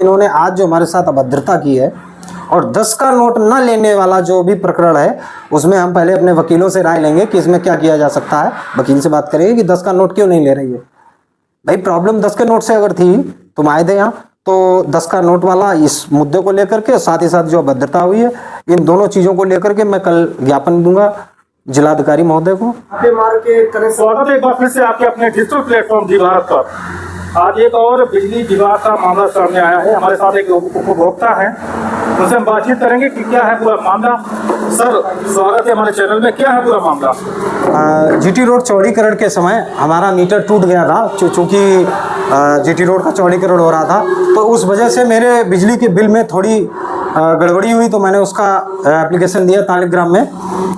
इन्होंने आज जो हमारे साथ अभद्रता की है और 10 का नोट न लेने वाला जो भी प्रकरण है उसमें हम पहले अपने वकीलों से राय लेंगे कि इसमें क्या किया जा सकता है। वकील से बात करेंगे कि 10 का नोट क्यों नहीं ले रही है। भाई प्रॉब्लम 10 के नोट से अगर थी तुम आए थे यहाँ, तो 10 का नोट वाला इस मुद्दे को लेकर के साथ ही साथ जो अभद्रता हुई है इन दोनों चीज़ों को लेकर के मैं कल ज्ञापन दूंगा जिलाधिकारी महोदय को। स्वागत है एक बार फिर से आपके अपने डिजिटल प्लेटफॉर्म जी भारत पर। आज एक और बिजली विवाद का मामला सामने आया है। हमारे साथ एक उपभोक्ता है, उनसे हम बातचीत करेंगे कि क्या है पूरा मामला। सर स्वागत है हमारे चैनल में, क्या है पूरा मामला? जीटी रोड चौड़ीकरण के समय हमारा मीटर टूट गया था, चूँकि जीटी रोड का चौड़ीकरण हो रहा था, तो उस वजह से मेरे बिजली के बिल में थोड़ी गड़बड़ी हुई, तो मैंने उसका एप्लीकेशन दिया तालिग्राम में,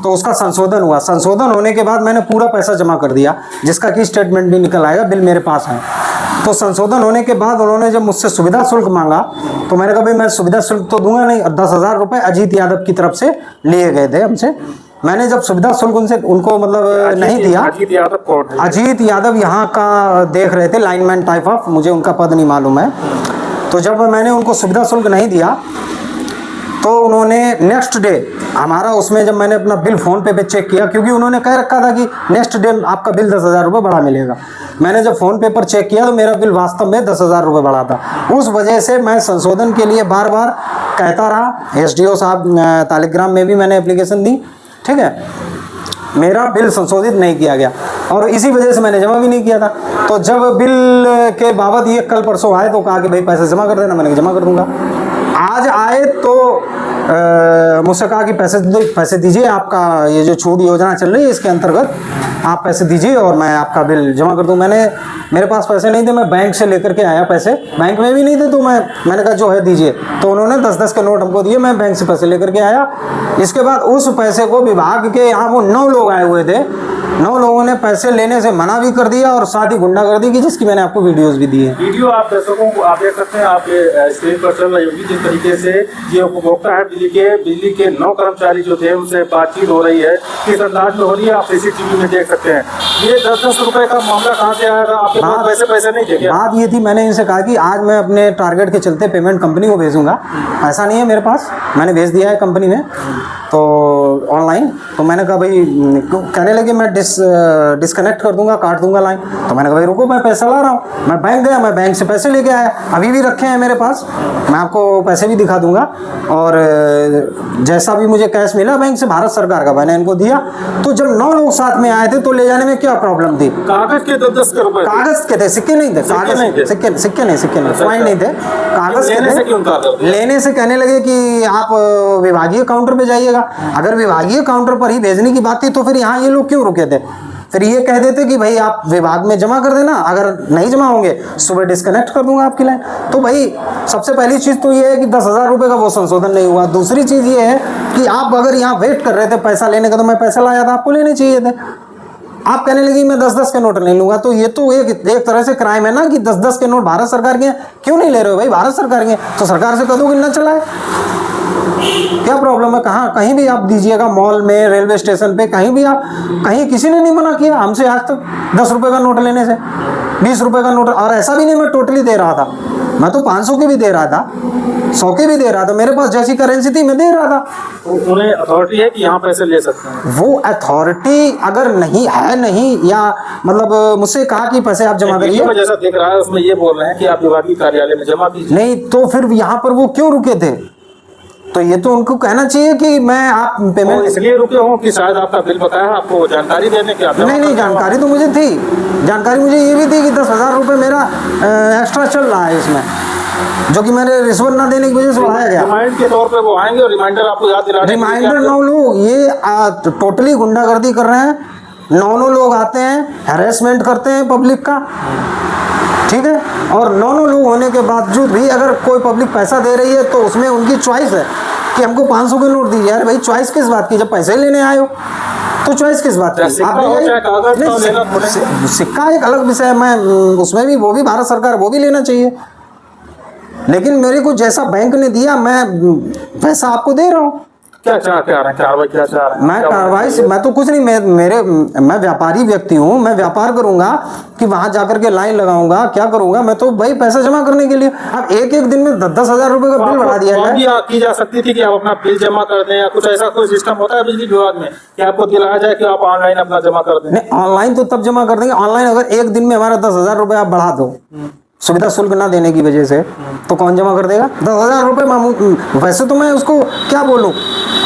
तो उसका संशोधन हुआ। संशोधन होने के बाद मैंने पूरा पैसा जमा कर दिया, जिसका कि स्टेटमेंट भी निकल आएगा, बिल मेरे पास है। तो संशोधन होने के बाद उन्होंने जब मुझसे सुविधा शुल्क मांगा तो मैंने कहा भाई मैं सुविधा शुल्क तो दूंगा नहीं, 10,000 रुपये अजीत यादव की तरफ से लिए गए थे हमसे। मैंने जब सुविधा शुल्क उनको मतलब नहीं दिया। अजीत यादव यहाँ का देख रहे थे, लाइनमैन टाइप ऑफ, मुझे उनका पद नहीं मालूम है। तो जब मैंने उनको सुविधा शुल्क नहीं दिया तो उन्होंने नेक्स्ट डे हमारा उसमें जब मैंने अपना बिल फ़ोन पे चेक किया, क्योंकि उन्होंने कह रखा था कि नेक्स्ट डे आपका बिल 10,000 रुपये बढ़ा मिलेगा। मैंने जब फ़ोन पे पर चेक किया तो मेरा बिल वास्तव में 10,000 रुपये बढ़ा था। उस वजह से मैं संशोधन के लिए बार बार कहता रहा। SDO साहब तालिग्राम में भी मैंने एप्लीकेशन दी, ठीक है, मेरा बिल संशोधित नहीं किया गया और इसी वजह से मैंने जमा भी नहीं किया था। तो जब बिल के बाबत ये कल परसों आए तो कहा कि भाई पैसे जमा कर देना, मैंने जमा कर दूंगा। आज आए तो मुझसे कहा कि पैसे दीजिए, आपका ये जो छूट योजना चल रही है इसके अंतर्गत आप पैसे दीजिए और मैं आपका बिल जमा कर दूं। मेरे पास पैसे नहीं थे, मैं बैंक से लेकर के आया पैसे, बैंक में भी नहीं थे, तो मैंने कहा जो है दीजिए। तो उन्होंने 10-10 के नोट हमको दिए, मैं बैंक से पैसे लेकर के आया। इसके बाद उस पैसे को विभाग के यहाँ वो 9 लोग आए हुए थे, 9 लोगों ने पैसे लेने से मना भी कर दिया और साथ ही गुंडागर्दी की, जिसकी मैंने आपको वीडियोस भी दिए। वीडियो आप दर्शकों को आप देख सकते हैं, आपके स्क्रीन पर चल रही होगी। जिस तरीके से ये उपभोक्ता है बिजली के 9 कर्मचारी जो थे उनसे बातचीत हो रही है, किस अंदाज में हो रही है आप CCTV में देख सकते हैं। ये 10-10 रुपए का मामला कहाँ से आया था? आपके पास पैसे नहीं थे क्या? बात ये थी, मैंने इनसे कहा कि आज मैं अपने टारगेट के चलते पेमेंट कंपनी को भेजूंगा, पैसा नहीं है मेरे पास, मैंने भेज दिया है कंपनी में तो ऑनलाइन। तो मैंने कहा भाई, कहने लगे मैं डिस्कनेक्ट कर दूंगा, काट दूंगा लाइन। तो मैंने कहा भाई रुको, मैं पैसा ला रहा हूँ। मैं बैंक गया, मैं बैंक से पैसे लेके आया, अभी भी रखे हैं मेरे पास, मैं आपको पैसे भी दिखा दूंगा। और जैसा भी मुझे कैश मिला बैंक से, भारत सरकार का, मैंने इनको दिया। तो जब 9 लोग साथ में आए थे तो ले जाने में क्या प्रॉब्लम थी? कागज के 10-10 रुपए, कागज के थे, सिक्के नहीं थे, सिक्के नहीं, फाइन नहीं थे, कागज के थे। लेने से कहने लगे कि आप विभागीय काउंटर पे जाइएगा। अगर विभागीय काउंटर पर ही भेजने की बात थी तो फिर यहाँ ये लोग क्यों रुके थे? फिर ये कह देते कि भाई आप विभाग में जमा कर देना, अगर नहीं जमा होंगे सुबह डिस्कनेक्ट कर दूंगा आपकी लाइन। तो भाई सबसे पहली चीज़ तो ये है कि 10,000 रुपये का वो संशोधन नहीं हुआ। दूसरी चीज़ ये है कि आप अगर यहाँ वेट कर रहे थे पैसा लेने का, तो मैं पैसा लाया था, आपको लेने चाहिए थे। आप कहने लगी मैं 10-10 के नोट नहीं लूंगा, तो ये तो एक तरह से क्राइम है ना कि 10-10 के नोट भारत सरकार के हैं, क्यों नहीं ले रहे हो भाई? भारत सरकार के तो सरकार से कह दो कि ना चलाए, क्या प्रॉब्लम है? कहीं भी आप दीजिएगा, मॉल में, रेलवे स्टेशन पे, कहीं भी आप, कहीं किसी ने नहीं मना किया हमसे आज तक 10 रुपये का नोट लेने से, 20 रुपये का नोट। और ऐसा भी नहीं मैं टोटली दे रहा था, मैं तो 500 के भी दे रहा था, 100 के भी दे रहा था, मेरे पास जैसी करेंसी थी मैं दे रहा था। तो उन्हें अथॉरिटी है कि यहाँ पैसे ले सकते हैं? वो अथॉरिटी अगर नहीं है, नहीं, या मतलब मुझसे कहा कि पैसे आप जमा करिए, जैसा दिख रहा है उसमें ये बोल रहे हैं कि आप विभागीय कार्यालय में जमा कीजिए। नहीं तो फिर यहाँ पर वो क्यों रुके थे? तो ये तो उनको कहना चाहिए कि मैं आप पेमेंट इसलिए रुके हो कि शायद आपका बिल बकाया है, आपको जानकारी देने की। नहीं, जानकारी तो मुझे थी, जानकारी मुझे ये भी थी कि 10,000 रुपये मेरा एक्स्ट्रा चल रहा है इसमें, जो कि मैंने रिश्वत ना देने की वजह से बढ़ाया गया। रिमाइंड के तौर पे वो आएंगे और रिमाइंडर आपको याद दिलाने। रिमाइंडर 9 लोग ये टोटली गुंडागर्दी कर रहे हैं। 9 लोग आते हैं, हैरेसमेंट करते हैं पब्लिक का, ठीक है। और 9 लोग होने के बावजूद भी अगर कोई पब्लिक पैसा दे रही है तो उसमें उनकी चॉइस है कि हमको 500 के नोट दीजिए। यार भाई चॉइस किस बात की? जब पैसे लेने आए हो तो चॉइस किस बात की? आप सिक्का एक अलग विषय है, मैं उसमें भी, वो भी भारत सरकार, वो भी लेना चाहिए, लेकिन मेरे को जैसा बैंक ने दिया मैं पैसा आपको दे रहा हूँ। क्या चाहते आ रहे हैं, कार्रवाई क्या चाह रहे हैं? मैं कार्रवाई से मैं तो कुछ नहीं, मैं व्यापारी व्यक्ति हूँ, मैं व्यापार करूंगा कि वहां जाकर के लाइन लगाऊंगा, क्या करूंगा, मैं तो भाई पैसा जमा करने के लिए। अब एक एक दिन में 10-10 हजार रुपए का बिल बढ़ा दिया तो है। भी की जा सकती थी कि आप अपना बिल जमा कर दें, या कुछ ऐसा कोई सिस्टम होता है बिजली विभाग में कि आपको दिलाया जाए कि आप ऑनलाइन अपना जमा कर दें? नहीं, ऑनलाइन तो तब जमा कर देंगे। ऑनलाइन अगर एक दिन में हमारा 10,000 रुपए आप बढ़ा दो सुविधा शुल्क ना देने की वजह से, तो कौन जमा कर देगा 10,000 रुपए? वैसे तो मैं उसको क्या बोलूं,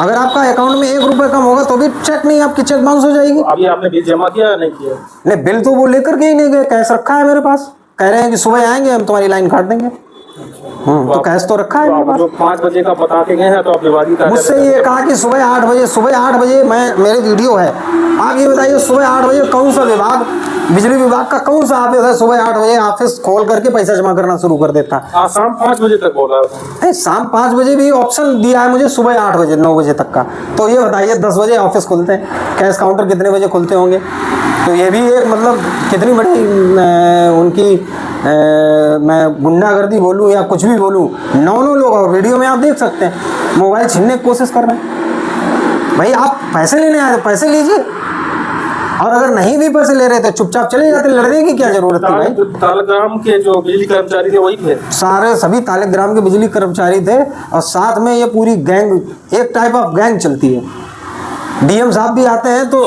अगर आपका अकाउंट में 1 रुपए कम होगा तो भी चेक नहीं, आपकी चेक बाउंस हो जाएगी। अभी आपने बिल जमा किया या नहीं किया? नहीं, बिल तो वो लेकर के ही नहीं गए, कैश रखा है मेरे पास, कह रहे हैं कि सुबह आएंगे हम तुम्हारी लाइन काट देंगे। तो कैश तो रखा है तो मेरे आप पास। जो 5 बजे का बता के गए हैं, तो आप विभागीय कार्यालय मुझसे ये कहा कि सुबह 8 बजे मैं, मेरे वीडियो है, आप ये बताइए सुबह 8 बजे कौन सा विभाग, बिजली विभाग का कौन सा ऑफिस है सुबह 8 बजे ऑफिस खोल करके पैसा जमा करना शुरू कर देता है? आज शाम 5 बजे तक बोला है। नहीं, शाम 5 बजे भी ऑप्शन दिया है मुझे, सुबह 8 बजे 9 बजे तक का। तो ये बताइए 10 बजे ऑफिस खुलते हैं, कैश काउंटर कितने बजे खुलते होंगे? तो ये भी एक मतलब कितनी बड़ी उनकी मैं गुंडागर्दी बोलूँ या कुछ भी बोलूँ, 9 लोग और वीडियो में आप देख सकते हैं मोबाइल छीनने की कोशिश कर रहे हैं। भाई आप पैसे लेने आए तो पैसे लीजिए, और अगर नहीं भी पैसे ले रहे थे चुपचाप चले जाते, लड़ने की क्या जरूरत थी भाई? तालग्राम के जो बिजली कर्मचारी थे वही थे, सारे सभी तालिग्राम के बिजली कर्मचारी थे, और साथ में ये पूरी गैंग, एक टाइप ऑफ गैंग चलती है। डीएम साहब भी आते हैं तो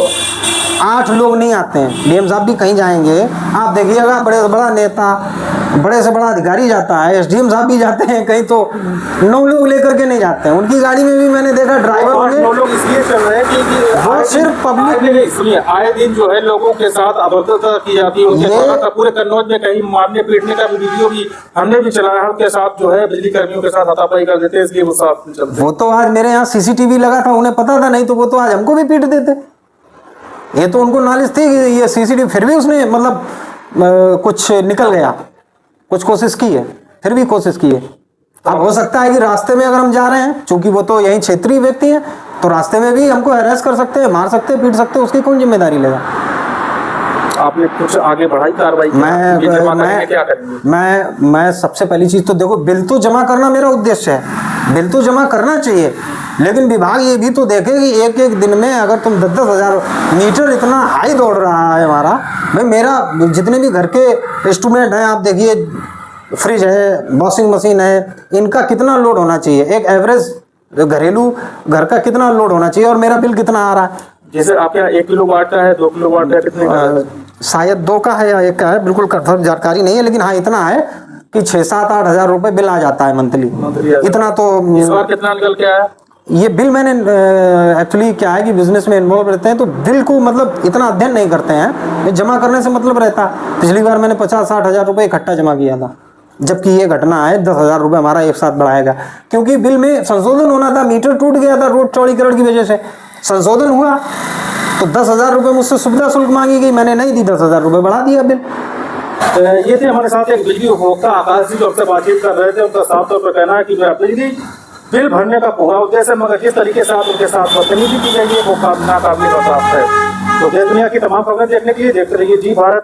8 लोग नहीं आते हैं, डीएम साहब भी कहीं जाएंगे आप देखिएगा, बड़े से बड़ा नेता, बड़े से बड़ा अधिकारी जाता है, एसडीएम साहब भी जाते हैं कहीं तो 9 लोग लेकर के नहीं जाते हैं। उनकी गाड़ी में भी मैंने देखा ड्राइवर होंगे, 9 लोग इसलिए चल रहे हैं कि वो सिर्फ पब्लिक, नहीं सुनिए, आए दिन जो है लोगों के साथ अभद्रता की जाती है, उनके साथ पूरे कन्नौज में कहीं मारने पीटने का भी वीडियो भी हमने भी चलाया है, उनके साथ जो है बिजली कर्मियों के साथ हाथापाई कर देते हैं, इसलिए वो साथ में चलते हैं। वो तो आज मेरे यहाँ सीसीटीवी लगा था, उन्हें पता था, नहीं तो वो तो आज हमको भी पीट देते। ये तो उनको नॉलेज थी कि ये सीसीटीवी, फिर भी उसने मतलब कुछ निकल गया, कुछ कोशिश की है, फिर भी कोशिश की है। अब हो सकता है कि रास्ते में अगर हम जा रहे हैं, चूंकि वो तो यही क्षेत्रीय व्यक्ति हैं, तो रास्ते में भी हमको हैरेस कर सकते हैं, मार सकते हैं, पीट सकते हैं, उसकी कौन जिम्मेदारी लेगा? आपने कुछ आगे बढ़ाई कार्रवाई? मैं सबसे पहली चीज तो देखो, बिल तो जमा करना मेरा उद्देश्य है, बिल तो जमा करना चाहिए, लेकिन विभाग ये भी तो देखे कि एक एक दिन में अगर तुम 10-10 हजार मीटर इतना हाई दौड़ रहा है हमारा, भाई मेरा जितने भी घर के इंस्ट्रूमेंट हैं आप देखिए, फ्रिज है, वॉशिंग मशीन है, इनका कितना लोड होना चाहिए, एक एवरेज घरेलू घर का कितना लोड होना चाहिए, और मेरा बिल कितना आ रहा है? जैसे आपके यहाँ 1 किलोवाट का है, 2 किलोवाट का, कितने का है? शायद 2 का है या 1 का है, बिल्कुल कंफर्म जानकारी नहीं है, लेकिन हाँ इतना है कि 6-7-8 हजार रुपए बिल आ जाता है मंथली। इतना तो इस बार कितना निकल के आया? ये बिल मैंने एक्चुअली क्या है कि बिजनेस में इन्वॉल्व रहते हैं, तो बिल को मतलब इतना अध्ययन नहीं करते हैं, जमा करने से मतलब रहता। पिछली बार मैंने 50-60 हजार रुपये इकट्ठा जमा किया था, जबकि ये घटना है 10 हजार रुपये हमारा एक साथ बढ़ाएगा, क्योंकि बिल में संशोधन होना था, मीटर टूट गया था रोड चौड़ीकरण की वजह से, संशोधन हुआ तो 10 हजार रुपये मुझसे सुविधा शुल्क मांगी गई, मैंने नहीं दी, 10 हजार रुपये बढ़ा दिया बिल। ये थे हमारे साथ एक बिजली उपभोक्ता आकाश जी, जो आपसे बातचीत कर रहे थे। उनका साफ तौर पर कहना है कि मेरा बिजली बिल भरने का पूरा उद्देश्य है, मगर किस तरीके से आप उनके साथ बदतमीजी की जाएगी वो नाकाबिल बर्दाश्त है। तो देश दुनिया की तमाम खबरें देखने के लिए देखते रहिए जी भारत।